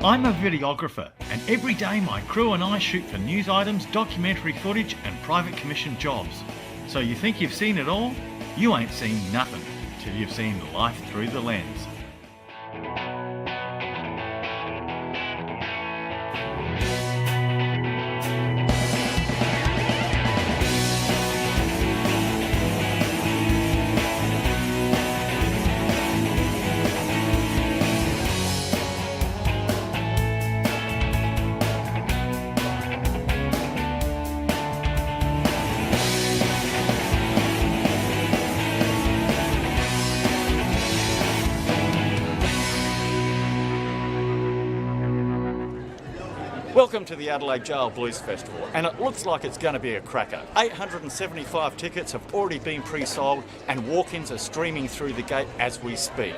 I'm a videographer, and every day my crew and I shoot for news items, documentary footage and private commission jobs. So you think you've seen it all? You ain't seen nothing till you've seen life through the lens. Welcome to the Adelaide Gaol Blues Festival, and it looks like it's going to be a cracker. 875 tickets have already been pre-sold and walk-ins are streaming through the gate as we speak.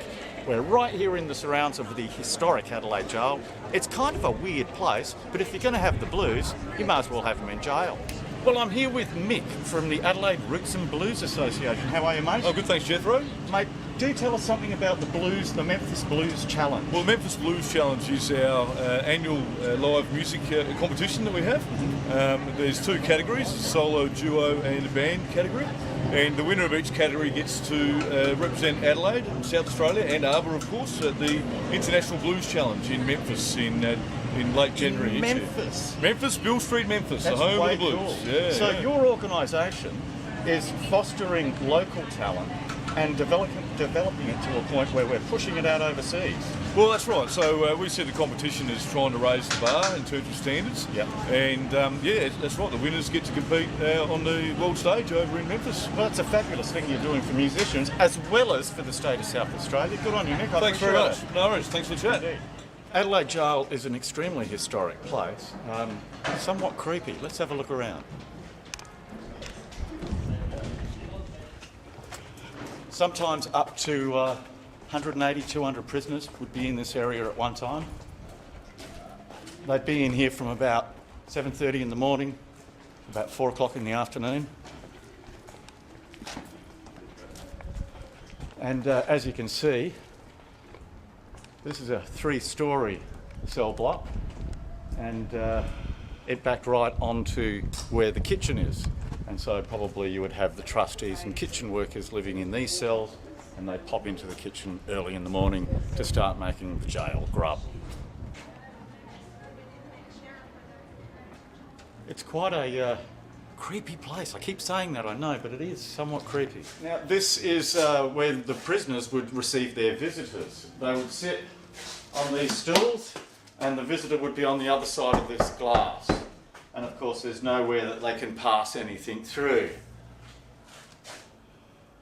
We're right here in the surrounds of the historic Adelaide Gaol. It's kind of a weird place, but if you're going to have the blues, you might as well have them in jail. Well, I'm here with Mick from the Adelaide Roots and Blues Association. How are you, mate? Oh, good, thanks, Jethro. Mate, do tell us something about the blues, the Memphis Blues Challenge. Well, Memphis Blues Challenge is our annual live music competition that we have. There's two categories, solo, duo and a band category. And the winner of each category gets to represent Adelaide, South Australia, and Arbor, of course, at the International Blues Challenge in Memphis in late January. Memphis? Memphis, Bill Street, Memphis, That's the home of the way blues. cool. Yeah, so yeah. your organisation is fostering local talent and developing it to a point where we're pushing it out overseas. Well, that's right. So we see the competition as trying to raise the bar in terms of standards. Yep. And yeah, that's right. The winners get to compete on the world stage over in Memphis. Well, that's a fabulous thing you're doing for musicians as well as for the state of South Australia. Good on you, Nick. Thanks very much. No worries. Thanks for the chat. Indeed. Adelaide Gaol is an extremely historic place, somewhat creepy. Let's have a look around. Sometimes up to 180, 200 prisoners would be in this area at one time. They'd be in here from about 7:30 in the morning, about 4 o'clock in the afternoon. And as you can see, this is a 3-storey cell block, and it backed right onto where the kitchen is. And so probably you would have the trustees and kitchen workers living in these cells, and they'd pop into the kitchen early in the morning to start making the jail grub. It's quite a creepy place. I keep saying that, I know, but it is somewhat creepy. Now, this is where the prisoners would receive their visitors. They would sit on these stools, and the visitor would be on the other side of this glass. And of course there's nowhere that they can pass anything through.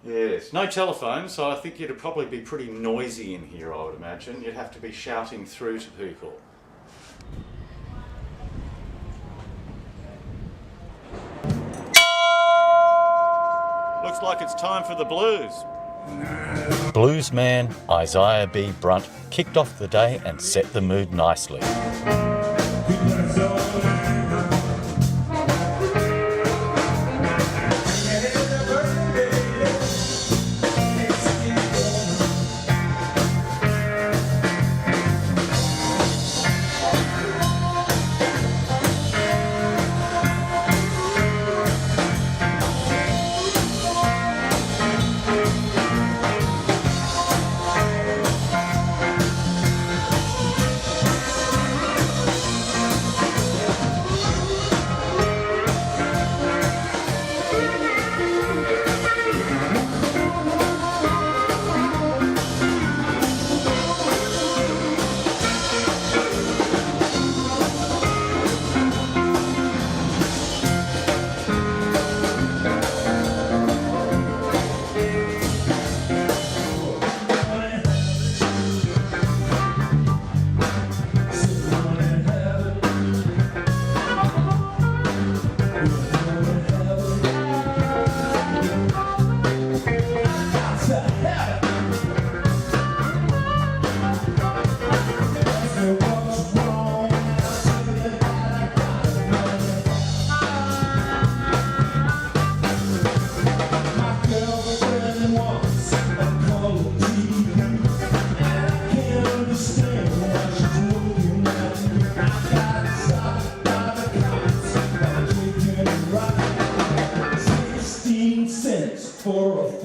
Yes, no telephone, so I think it'd probably be pretty noisy in here, I would imagine. You'd have to be shouting through to people. Looks like it's time for the blues. Bluesman Isaiah B. Brunt kicked off the day and set the mood nicely.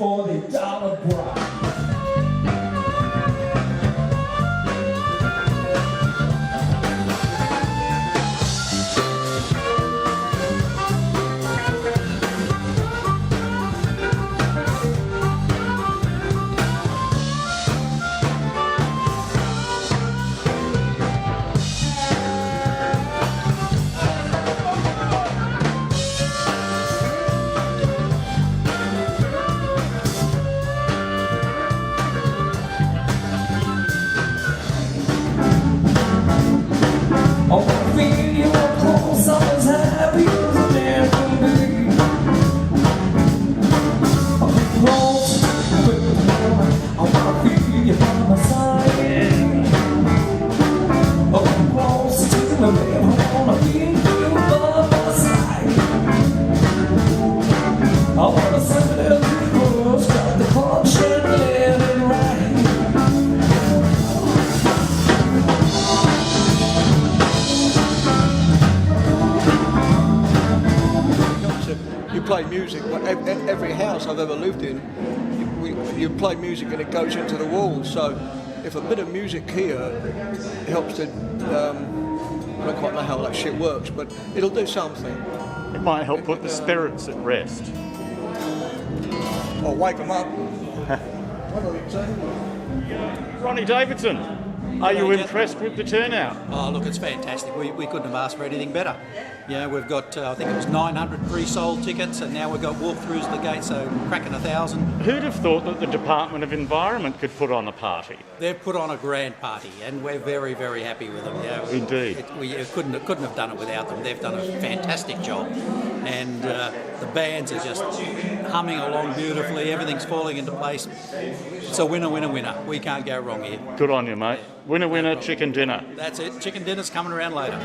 $40 bride. Oh, I feel your close, I'm as happy as a man can be. Oh, close, I wanna feel you by my side. Oh, close to the man, I wanna feel you by my side. I wanna send it to the girls, got the punch and let it ride. You play music, every house I've ever lived in, you play music and it goes into the walls. So if a bit of music here helps to, I don't quite know how that shit works, but it'll do something. It might help put the spirits at rest. Or wake them up. Ronnie Davidson, are you impressed with the turnout? Oh, look, it's fantastic. We couldn't have asked for anything better. You know, we've got, I think it was 900 pre-sold tickets, and now we've got walkthroughs to the gate, so cracking 1,000. Who'd have thought that the Department of Environment could put on a party? They've put on a grand party, and we're very, very happy with them. Yeah, Indeed. We couldn't have done it without them. They've done a fantastic job, and the bands are just humming along beautifully. Everything's falling into place. It's a winner, winner, winner. We can't go wrong here. Good on you, mate. Winner, winner, chicken dinner. That's it. Chicken dinner's coming around later.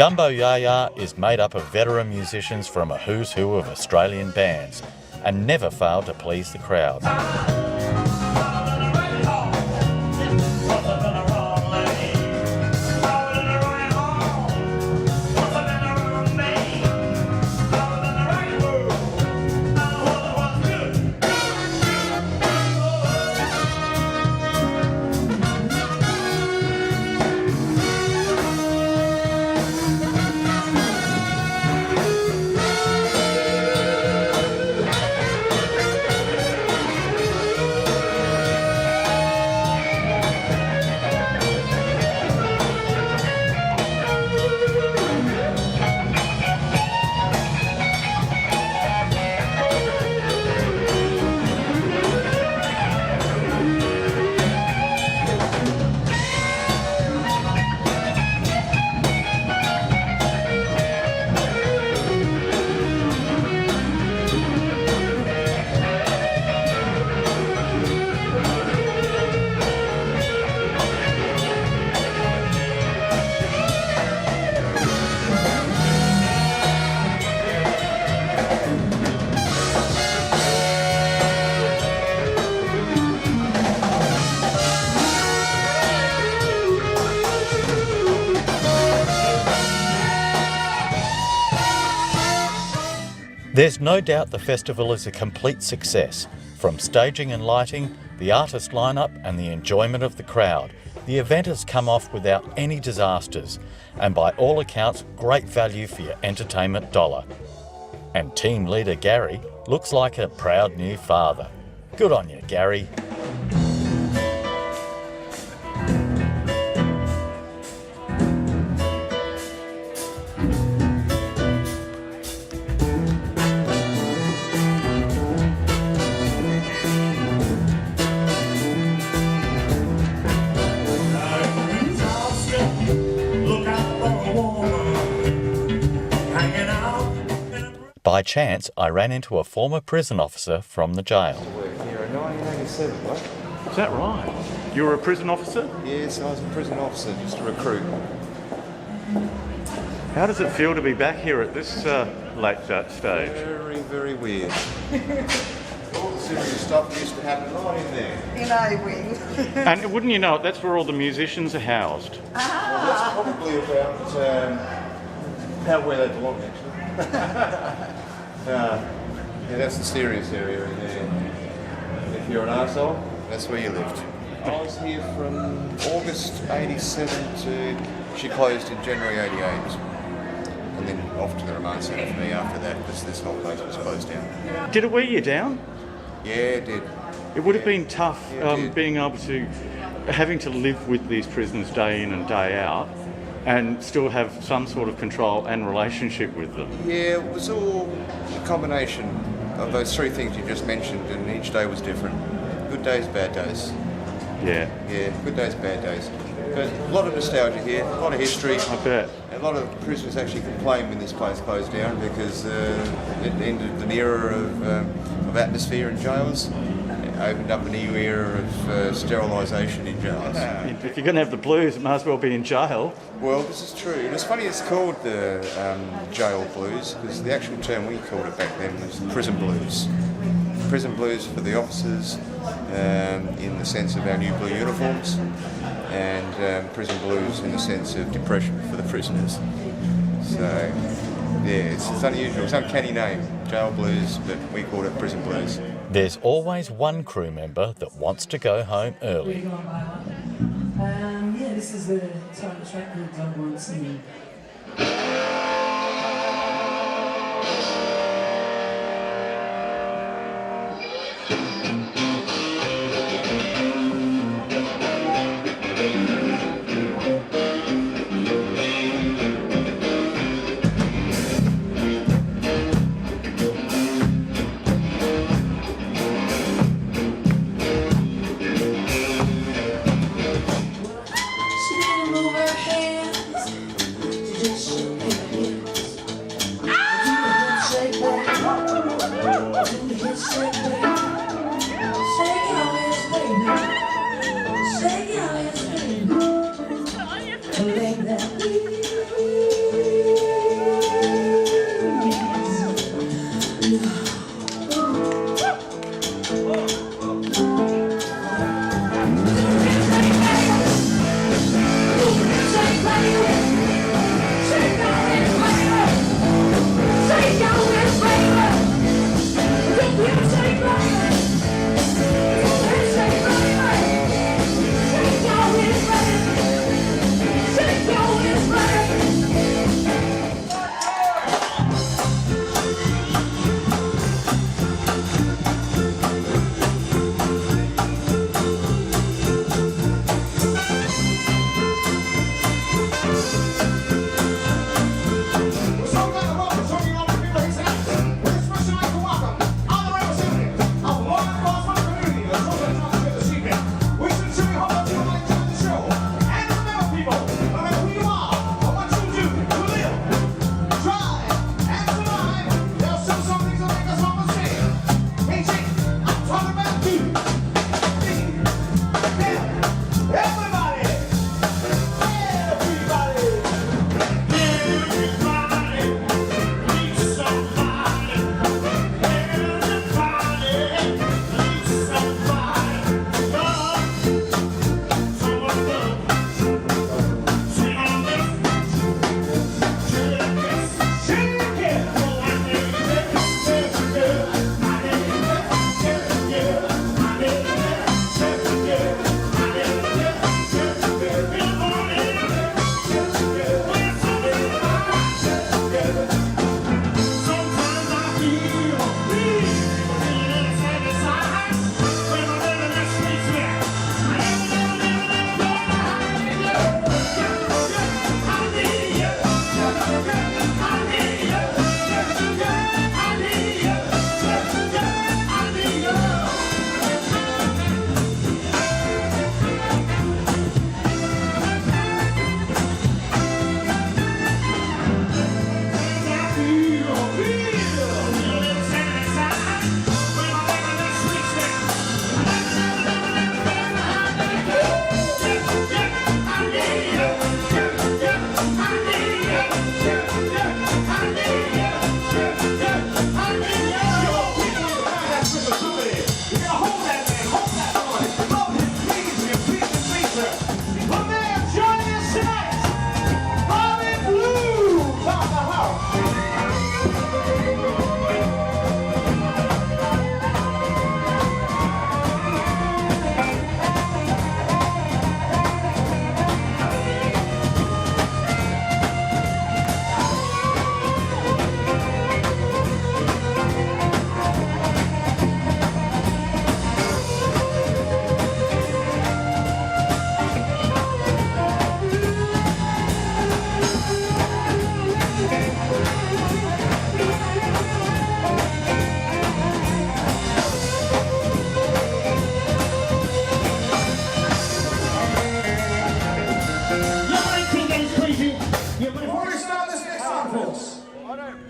Gumbo Yaya is made up of veteran musicians from a who's who of Australian bands and never fail to please the crowd. There's no doubt the festival is a complete success. From staging and lighting, the artist lineup and the enjoyment of the crowd, the event has come off without any disasters and by all accounts great value for your entertainment dollar. And team leader Gary looks like a proud new father. Good on you, Gary. By chance, I ran into a former prison officer from the jail. Worked here in 1987, what? Is that right? You were a prison officer? Yes, I was a prison officer, just a recruit. How does it feel to be back here at this late stage? Very, very weird. All the serious stuff used to happen right in there. In A wing. And wouldn't you know it, that's where all the musicians are housed. Well, that's probably about where they belong, actually. Yeah, that's the serious area in there. If you're an arsehole, that's where you lived. I was here from August 87 to... She closed in January 88. And then off to the remand centre for me after that, because this whole place was closed down. Did it wear you down? Yeah, it did. It would have been tough Yeah, it did. being able to, having to live with these prisoners day in and day out and still have some sort of control and relationship with them. Yeah, it was all a combination of those three things you just mentioned, and each day was different. Good days, bad days. Yeah, Yeah, good days, bad days. But a lot of nostalgia here, a lot of history. I bet. A lot of prisoners actually complained when this place closed down because it ended an era of atmosphere in jails. It opened up a new era of sterilisation in jails. If you're going to have the blues, it might as well be in jail. Well, this is true. And it's funny it's called the jail blues because the actual term we called it back then was prison blues. Prison blues for the officers in the sense of our new blue uniforms, and prison blues in the sense of depression for the prisoners. So, yeah, it's unusual. It's an uncanny name, jail blues, but we called it prison blues. There's always one crew member that wants to go home early. Yeah, this is the title track that Doug wants me.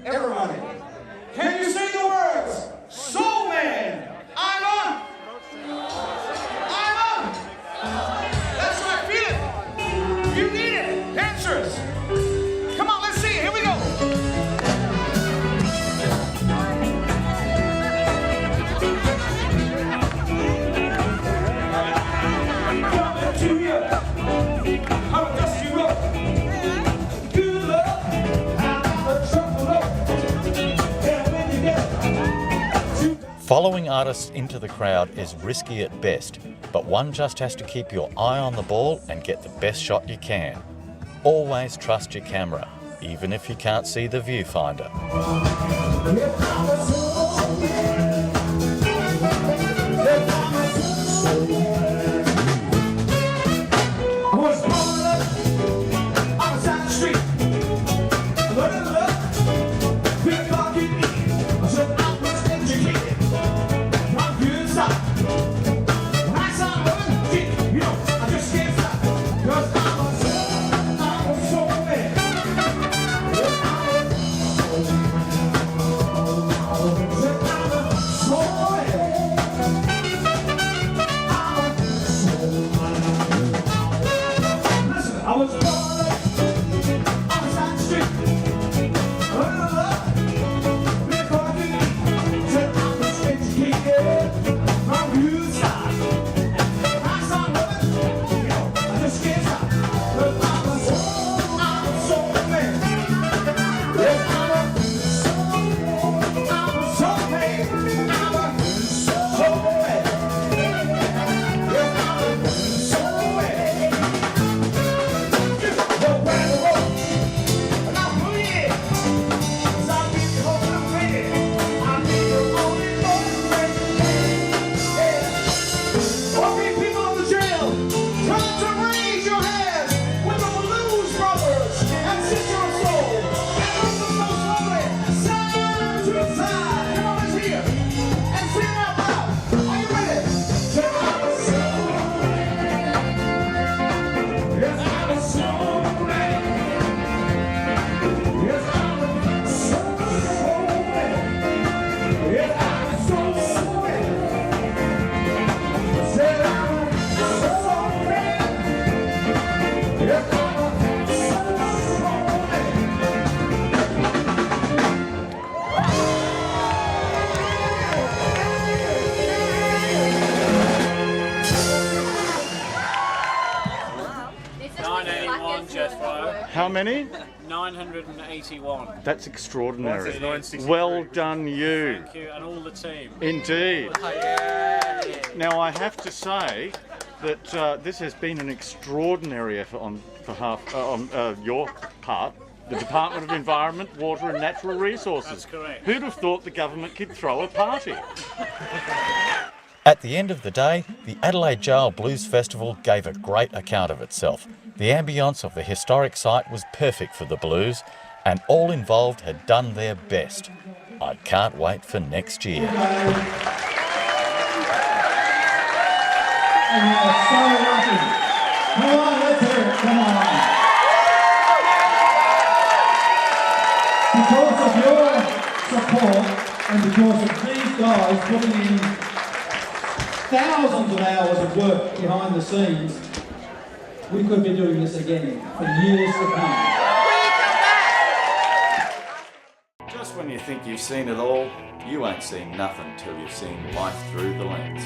Everybody, can you sing the words? Soul Man, I'm on. I'm on. That's right, feel it. You need it. Dancers. Come on, let's see it. Here we go. Coming to you. I'll dust you up. Good luck. I'm a trouble up. And when you get Following artists into the crowd is risky at best, but one just has to keep your eye on the ball and get the best shot you can. Always trust your camera, even if you can't see the viewfinder. How many? 981. That's extraordinary. 963. Well done, you. Thank you, and all the team. Indeed. Now, I have to say that this has been an extraordinary effort on your part, the Department of Environment, Water and Natural Resources. That's correct. Who'd have thought the government could throw a party? At the end of the day, the Adelaide Gaol Blues Festival gave a great account of itself. The ambience of the historic site was perfect for the blues, and all involved had done their best. I can't wait for next year. And we are so lucky. Come on, let's hear it. Come on. Because of your support and because of these guys putting in thousands of hours of work behind the scenes, we could be doing this again for years to come. Just when you think you've seen it all, you ain't seen nothing till you've seen life through the lens.